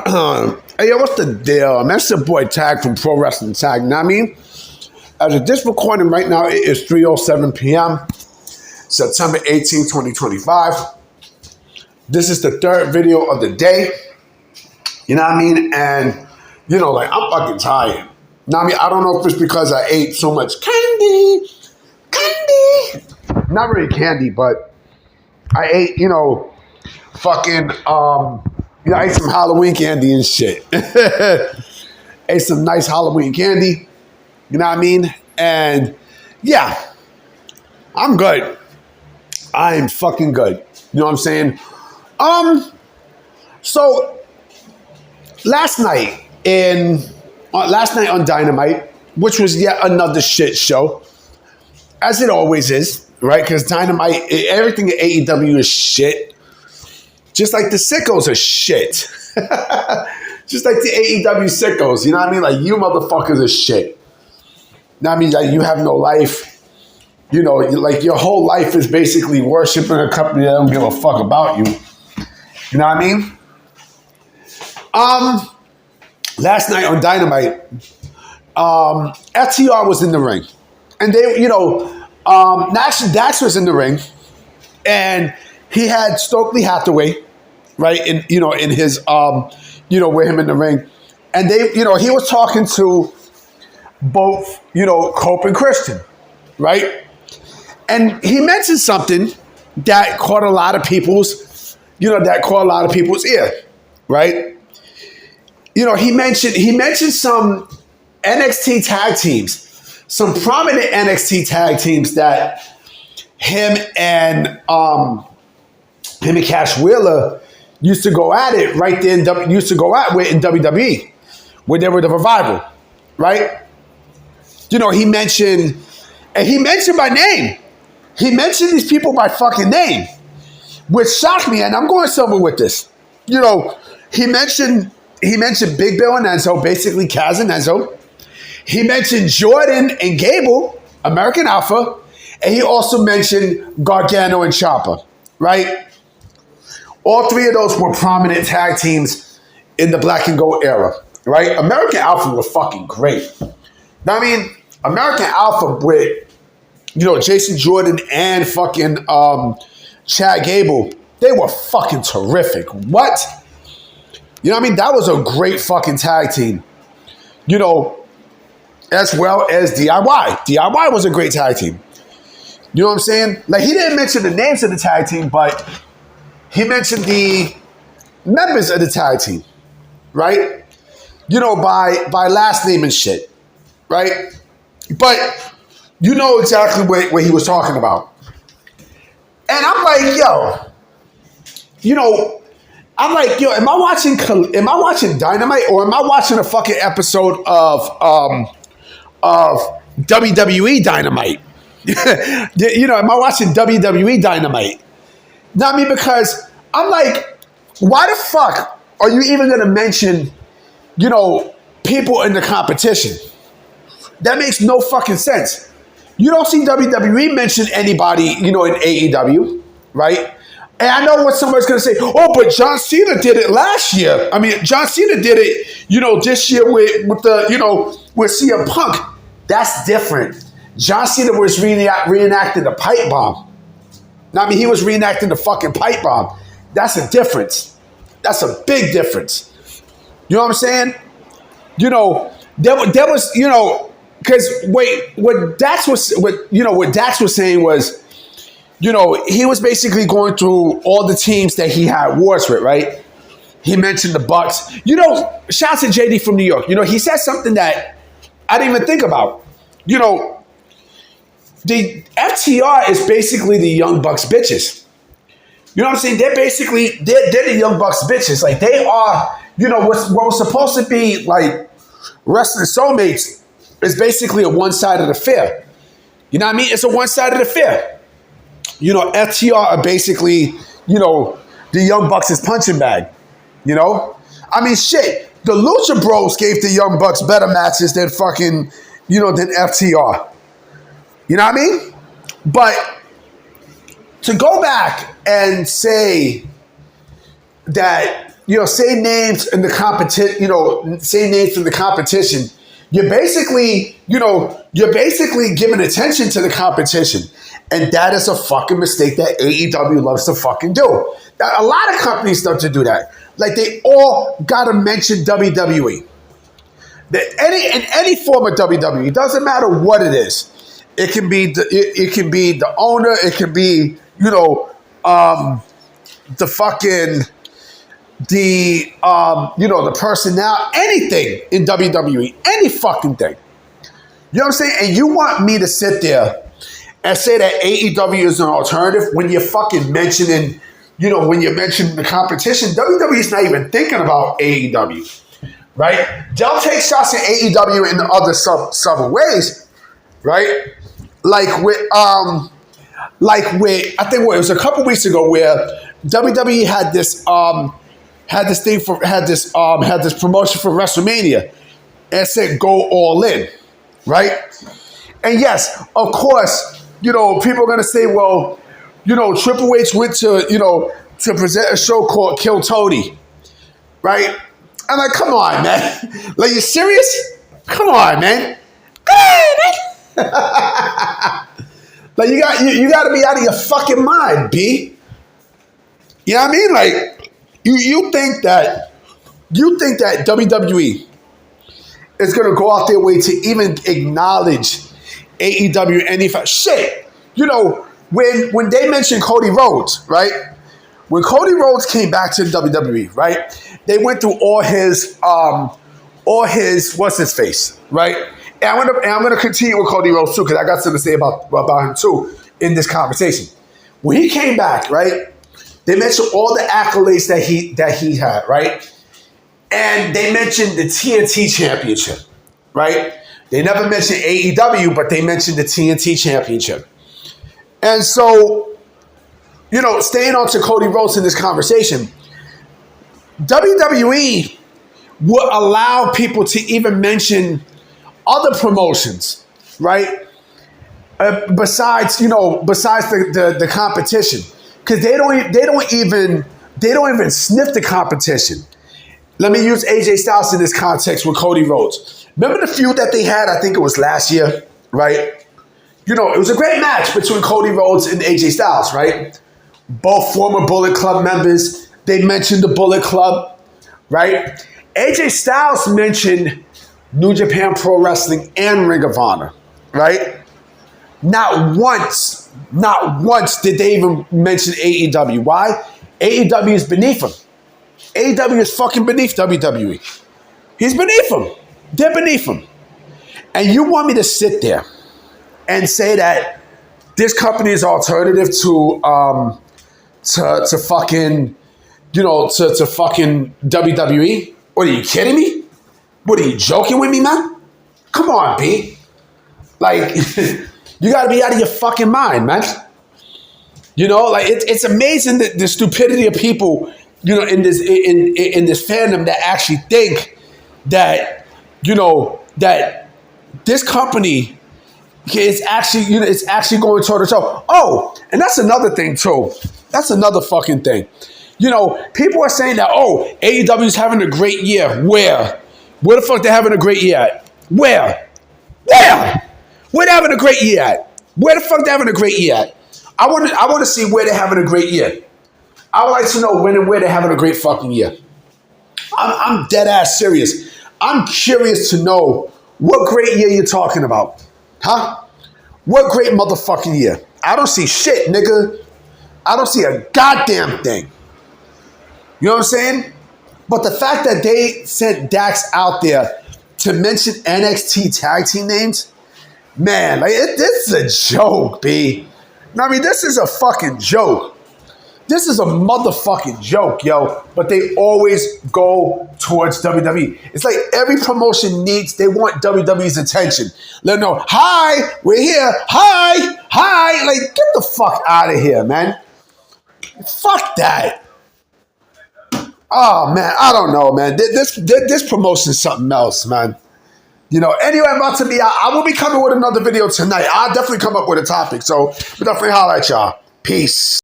Hey, yo, what's the deal? That's your boy Tag from Pro Wrestling Tag. You know what I mean? As of this recording right now, it is 3:07 p.m., September 18, 2025. This is the third video of the day. You know what I mean? And, you know, like, I'm fucking tired. You know what I mean? I don't know if it's because I ate so much candy. Not really candy, but I ate, you know, fucking, I ate some Halloween candy and shit. Ate some nice Halloween candy. You know what I mean? And yeah, I'm good. I am fucking good. You know what I'm saying? So last night on Dynamite, which was yet another shit show, as it always is, right? Because Dynamite, everything at AEW is shit. Just like the sickos are shit. Just like the AEW sickos, you know what I mean? Like, you motherfuckers are shit. You know what I mean? Like, you have no life. You know, like, your whole life is basically worshiping a company that don't give a fuck about you. You know what I mean? Last night on Dynamite, FTR was in the ring. And they, you know, Dax was in the ring. And he had Stokely Hathaway, right, in his, with him in the ring. And they, you know, he was talking to both, you know, Cope and Christian, right? And he mentioned something that caught a lot of people's ear, right? You know, he mentioned some NXT tag teams, some prominent NXT tag teams that him and Cash Wheeler used to go at it right there in WWE, when they were the Revival, right? You know, he mentioned by name. He mentioned these people by fucking name, which shocked me, and I'm going somewhere with this. You know, he mentioned Big Bill and Enzo, basically Kaz and Enzo. He mentioned Jordan and Gable, American Alpha, and he also mentioned Gargano and Ciampa, right? All three of those were prominent tag teams in the Black and Gold era, right? American Alpha was fucking great. I mean, American Alpha with, you know, Jason Jordan and fucking Chad Gable, they were fucking terrific. What? You know what I mean? That was a great fucking tag team. You know, as well as DIY. DIY was a great tag team. You know what I'm saying? Like, he didn't mention the names of the tag team, but he mentioned the members of the tag team, right? You know, by last name and shit, right? But you know exactly what he was talking about. And I'm like, yo, you know, am I watching Dynamite, or am I watching a fucking episode of WWE Dynamite? You know, am I watching WWE Dynamite? Not me, because I'm like, why the fuck are you even going to mention, you know, people in the competition? That makes no fucking sense. You don't see WWE mention anybody, you know, in AEW, right? And I know what somebody's going to say, oh, but John Cena did it last year. I mean, John Cena did it, you know, this year with CM Punk. That's different. John Cena was reenacting the pipe bomb. I mean, he was reenacting the fucking pipe bomb. That's a difference. That's a big difference. You know what I'm saying? You know, there was, you know, because what Dax was saying was, you know, he was basically going through all the teams that he had wars with, right? He mentioned the Bucks. You know, shout out to JD from New York. You know, he said something that I didn't even think about. You know, the FTR is basically the Young Bucks bitches. You know what I'm saying? They're the Young Bucks bitches. Like, they are, you know, what was supposed to be like wrestling soulmates is basically a one-sided affair. You know what I mean? It's a one-sided affair. You know, FTR are basically, you know, the Young Bucks' punching bag. You know? I mean, shit. The Lucha Bros gave the Young Bucks better matches than fucking, you know, than FTR. You know what I mean? But to go back and say that say names in the competition, say names in the competition, you're basically giving attention to the competition. And that is a fucking mistake that AEW loves to fucking do. A lot of companies love to do that. Like, they all gotta mention WWE. In any form of WWE, it doesn't matter what it is. It can be the owner, it can be, the fucking the personnel, anything in WWE, any fucking thing. You know what I'm saying? And you want me to sit there and say that AEW is an alternative when you're fucking mentioning, when you're mentioning the competition? WWE's not even thinking about AEW, right? They'll take shots at AEW in other subtle ways, right? Like with I think it was a couple weeks ago where WWE had this promotion for WrestleMania and said go all in, right? And yes, of course, people are gonna say, well, Triple H went to present a show called Kill Tony, right? I'm like, come on, man. Like, you serious? Come on, man. Like, you got to be out of your fucking mind, B. You know what I mean? Like, you think that WWE is gonna go out their way to even acknowledge AEW any shit? When they mentioned Cody Rhodes, right? When Cody Rhodes came back to WWE, right? They went through all his what's his face, right? And I'm gonna continue with Cody Rhodes too, because I got something to say about him too in this conversation. When he came back, right? They mentioned all the accolades that he had, right? And they mentioned the TNT Championship, right? They never mentioned AEW, but they mentioned the TNT Championship. And so, staying on to Cody Rhodes in this conversation, WWE would allow people to even mention other promotions, right? Besides the competition, because they don't even sniff the competition. Let me use AJ Styles in this context with Cody Rhodes. Remember the feud that they had? I think it was last year, right? It was a great match between Cody Rhodes and AJ Styles, right? Both former Bullet Club members. They mentioned the Bullet Club, right? AJ Styles mentioned New Japan Pro Wrestling and Ring of Honor, right? Not once did they even mention AEW. Why? AEW is beneath them. AEW is fucking beneath WWE. He's beneath them. They're beneath him. And you want me to sit there and say that this company is alternative to fucking WWE? What, are you kidding me? What, are you joking with me, man? Come on, B. Like, you got to be out of your fucking mind, man. It's amazing that the stupidity of people, in this fandom that actually think that, that this company is actually, it's actually going toe to toe. Oh, and that's another thing too. That's another fucking thing. People are saying that, AEW is having a great year. Where? Where the fuck they having a great year at? Where? Where they having a great year at? Where the fuck they having a great year at? I want to see where they're having a great year. I would like to know when and where they're having a great fucking year. I'm dead ass serious. I'm curious to know what great year you're talking about. Huh? What great motherfucking year? I don't see shit, nigga. I don't see a goddamn thing. You know what I'm saying? But the fact that they sent Dax out there to mention NXT tag team names, man, this is a joke, B. I mean, this is a fucking joke. This is a motherfucking joke, yo. But they always go towards WWE. It's like every promotion they want WWE's attention. Let them know, hi, we're here. Hi. Like, get the fuck out of here, man. Fuck that. Oh, man, I don't know, man. This promotion is something else, man. Anyway, I will be coming with another video tonight. I'll definitely come up with a topic. So, definitely holler at y'all. Peace.